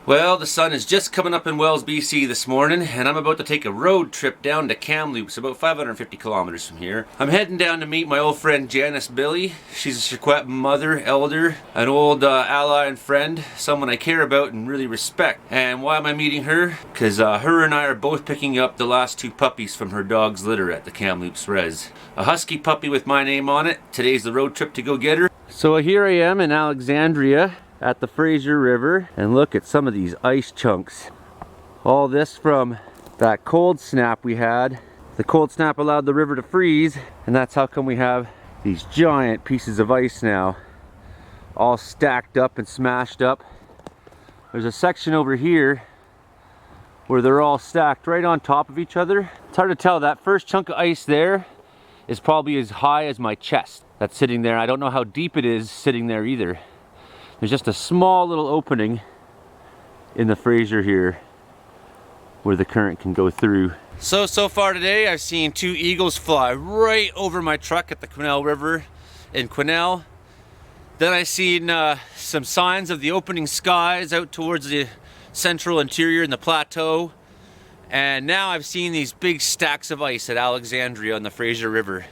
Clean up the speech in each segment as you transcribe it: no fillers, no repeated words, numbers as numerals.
Well, the sun is just coming up in Wells, BC this morning, and I'm about to take a road trip down to Kamloops, about 550 kilometers from here. I'm heading down to meet my old friend Janice Billy. She's a Secwepmc mother, elder, an old ally and friend, someone I care about and really respect. And why am I meeting her? Because her and I are both picking up the last two puppies from her dog's litter at the Kamloops res. A husky puppy with my name on it. Today's the road trip to go get her. So here I am in Alexandria at the Fraser River, and look at some of these ice chunks. All this from that cold snap we had. The cold snap allowed the river to freeze, and that's how come we have these giant pieces of ice now, all stacked up and smashed up. There's a section over here where they're all stacked right on top of each other. It's hard to tell. That first chunk of ice there is probably as high as my chest. That's sitting there. I don't know how deep it is sitting there either. There's just a small little opening in the Fraser here where the current can go through. So far today I've seen two eagles fly right over my truck at the Quesnel River in Quesnel. Then I've seen some signs of the opening skies out towards the central interior in the Plateau. And now I've seen these big stacks of ice at Alexandria on the Fraser River.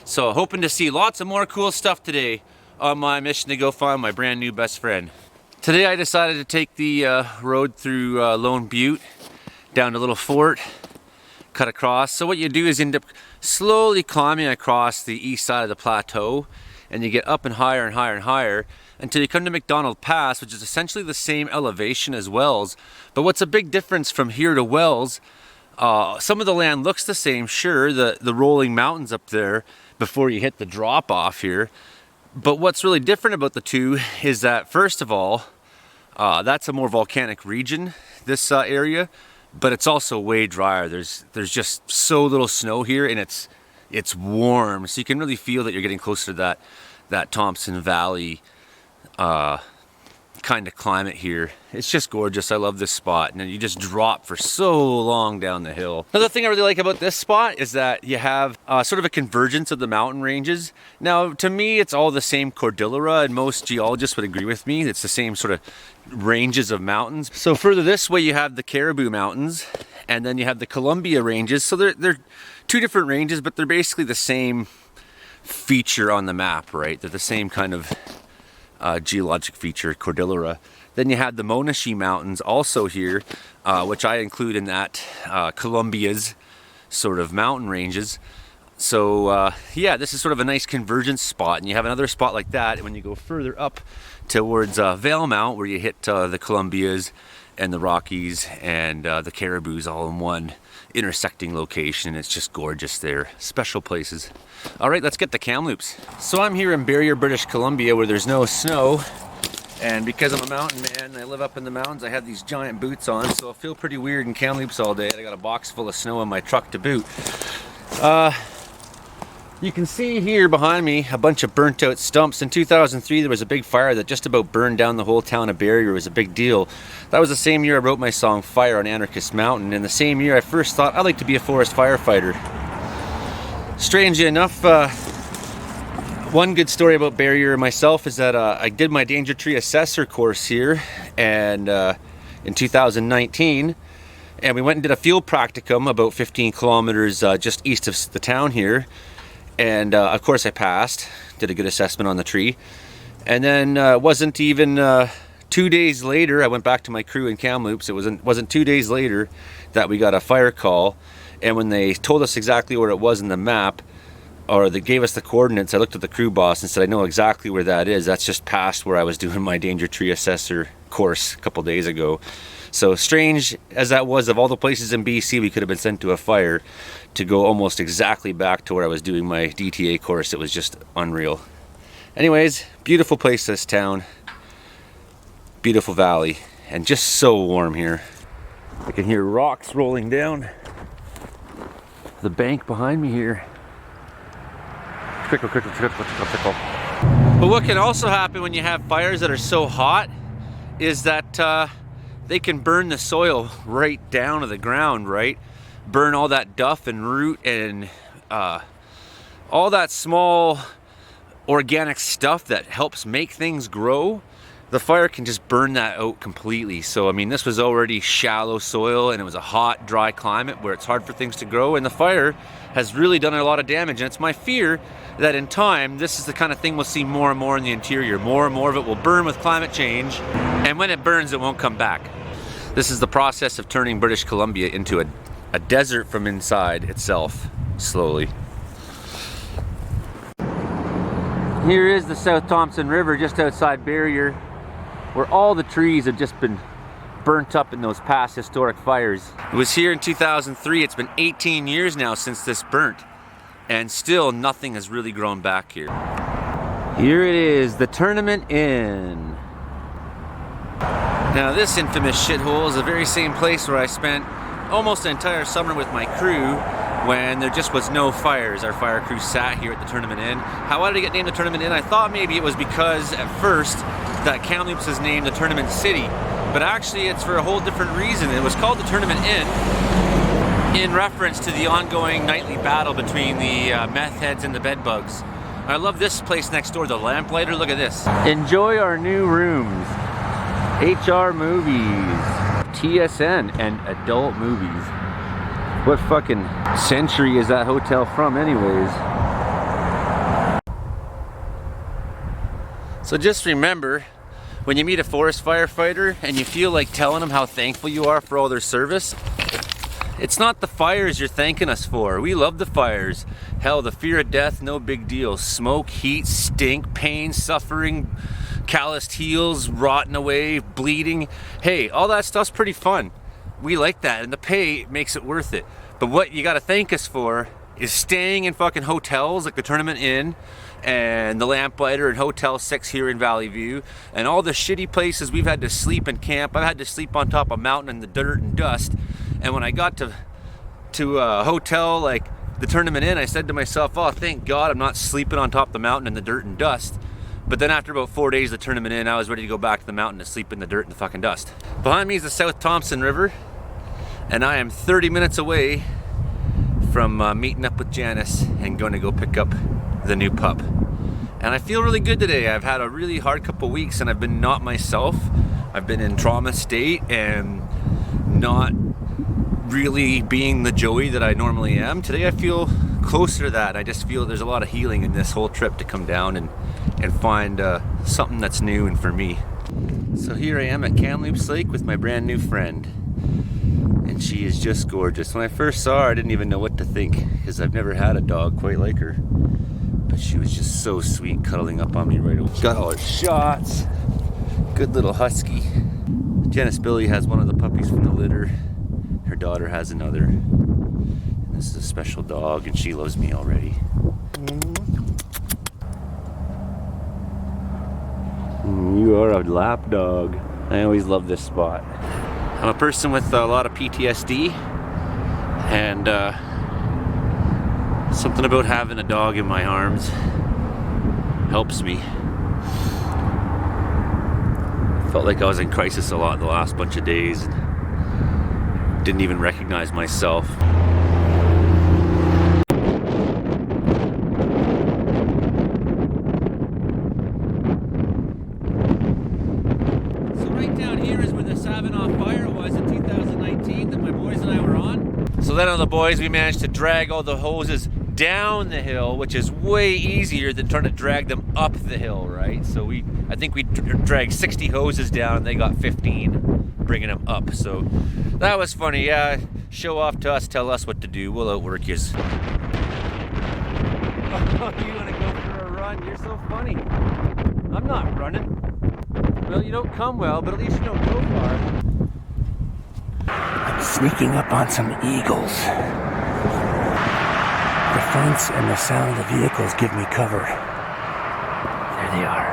So hoping to see lots of more cool stuff today on my mission to go find my brand new best friend. Today I decided to take the road through Lone Butte down to Little Fort, cut across. So what you do is end up slowly climbing across the east side of the plateau, and you get up and higher and higher and higher until you come to McDonald Pass, which is essentially the same elevation as Wells. But what's a big difference from here to Wells, some of the land looks the same, sure, the rolling mountains up there before you hit the drop off here. But what's really different about the two is that, first of all, that's a more volcanic region, this area, but it's also way drier. There's just so little snow here, and it's warm, so you can really feel that you're getting closer to that Thompson Valley kind of climate here. It's just gorgeous. I love this spot, and you just drop for so long down the hill. Another thing I really like about this spot is that you have sort of a convergence of the mountain ranges. Now, to me, it's all the same cordillera, and most geologists would agree with me. It's the same sort of ranges of mountains. So further this way, you have the Cariboo Mountains, and then you have the Columbia Ranges. So they're two different ranges, but they're basically the same feature on the map, right? They're the same kind of geologic feature, cordillera. Then you have the Monashee Mountains also here, which I include in that Columbia's sort of mountain ranges. So yeah, this is sort of a nice convergence spot, and you have another spot like that when you go further up towards Valemount, where you hit the Columbias and the Rockies and the Cariboos all in one intersecting location. It's just gorgeous there. Special places. All right, let's get to Kamloops. So I'm here in Barrier, British Columbia, where there's no snow, and because I'm a mountain man and I live up in the mountains, I have these giant boots on, so I feel pretty weird in Kamloops all day. I got a box full of snow in my truck to boot. You can see here behind me a bunch of burnt out stumps. In 2003 there was a big fire that just about burned down the whole town of Barrier. It was a big deal. That was the same year I wrote my song Fire on Anarchist Mountain, and the same year I first thought I'd like to be a forest firefighter. Strangely enough, one good story about Barrier myself is that I did my danger tree assessor course here, and in 2019, and we went and did a field practicum about 15 kilometers just east of the town here. And of course I passed, did a good assessment on the tree. And then wasn't even 2 days later, I went back to my crew in Kamloops. It wasn't 2 days later that we got a fire call. And when they told us exactly where it was in the map, or they gave us the coordinates, I looked at the crew boss and said, I know exactly where that is. That's just past where I was doing my danger tree assessor course a couple days ago. So strange as that was, of all the places in BC we could have been sent to a fire, to go almost exactly back to where I was doing my DTA course, it was just unreal. Anyways, beautiful place, this town. Beautiful valley, and just so warm here. I can hear rocks rolling down the bank behind me here. Trickle, trickle, trickle, trickle, trickle. But what can also happen when you have fires that are so hot is that they can burn the soil right down to the ground, right? Burn all that duff and root and all that small organic stuff that helps make things grow. the fire can just burn that out completely. So I mean, this was already shallow soil and it was a hot, dry climate where it's hard for things to grow, and the fire has really done a lot of damage. And it's my fear that in time, this is the kind of thing we'll see more and more in the interior. More and more of it will burn with climate change, and when it burns, it won't come back. This is the process of turning British Columbia into a desert from inside itself, slowly. Here is the South Thompson River just outside Barrier, where all the trees have just been burnt up in those past historic fires. It was here in 2003. It's been 18 years now since this burnt, and still nothing has really grown back here. Here it is, the Tournament Inn. Now this infamous shithole is the very same place where I spent almost an entire summer with my crew when there just was no fires. Our fire crew sat here at the Tournament Inn. How did it get named the Tournament Inn? I thought maybe it was because at first that Kamloops is named the Tournament City, but actually it's for a whole different reason. It was called the Tournament Inn in reference to the ongoing nightly battle between the meth heads and the bedbugs. I love this place next door, the Lamplighter. Look at this. Enjoy our new rooms. HR Movies, TSN, and adult movies. What fucking century is that hotel from anyways? So just remember, when you meet a forest firefighter and you feel like telling them how thankful you are for all their service, it's not the fires you're thanking us for. We love the fires. Hell, the fear of death, no big deal. Smoke, heat, stink, pain, suffering, calloused heels, rotting away, bleeding. Hey, all that stuff's pretty fun. We like that, and the pay makes it worth it. But what you gotta thank us for is staying in fucking hotels like the Tournament Inn and the Lamplighter and Hotel 6 here in Valley View, and all the shitty places we've had to sleep and camp. I've had to sleep on top of a mountain in the dirt and dust, and when I got to a hotel like the Tournament Inn, I said to myself, oh, thank God I'm not sleeping on top of the mountain in the dirt and dust. But then after about 4 days of the Tournament Inn, I was ready to go back to the mountain to sleep in the dirt and the fucking dust. Behind me is the South Thompson River, and I am 30 minutes away from meeting up with Janice and going to go pick up the new pup. And I feel really good today. I've had a really hard couple weeks and I've been not myself. I've been in trauma state and not really being the Joey that I normally am. Today I feel closer to that. I just feel there's a lot of healing in this whole trip to come down and find something that's new and for me. So here I am at Kamloops Lake with my brand new friend. And she is just gorgeous. When I first saw her, I didn't even know what to think because I've never had a dog quite like her. But she was just so sweet, cuddling up on me right away. Got all her shots. Good little husky. Janice Billy has one of the puppies from the litter. Her daughter has another. And this is a special dog, and she loves me already. You are a lap dog. I always love this spot. I'm a person with a lot of PTSD, and something about having a dog in my arms helps me. Felt like I was in crisis a lot the last bunch of days. Didn't even recognize myself. So then on the boys, we managed to drag all the hoses down the hill, which is way easier than trying to drag them up the hill, right? So I think we dragged 60 hoses down and they got 15, bringing them up. So that was funny. Yeah, show off to us, tell us what to do. We'll outwork yous. Oh, you want to go for a run? You're so funny. I'm not running. Well, you don't come well, but at least you don't go far. I'm sneaking up on some eagles. The fence and the sound of the vehicles give me cover. There they are.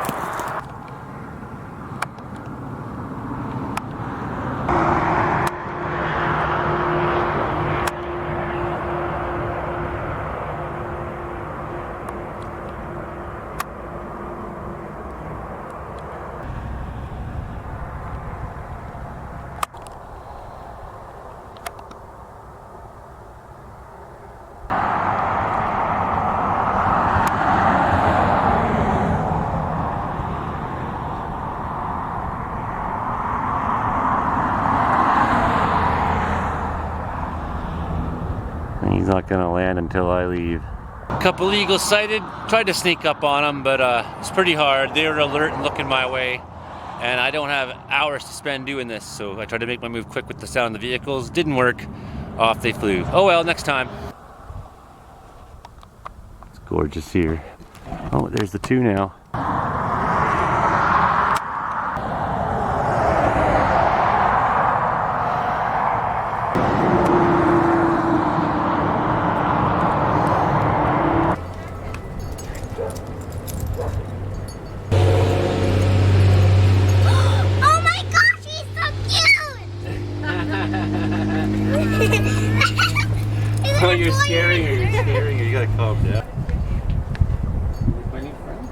not gonna land until I leave. Couple eagles sighted. Tried to sneak up on them, but it's pretty hard. They were alert and looking my way, and I don't have hours to spend doing this, so I tried to make my move quick with the sound of the vehicles. Didn't work. Off they flew. Oh well, next time. It's gorgeous here. Oh, there's the two now. Oh, you're scaring her, you're scaring her, you gotta calm down. My new friend.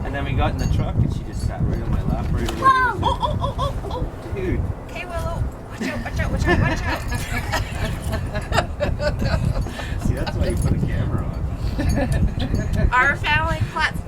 And then we got in the truck and she just sat right on my lap right away. Oh. Dude. Okay, Willow. Watch out. See, that's why you put a camera on. Our family platform.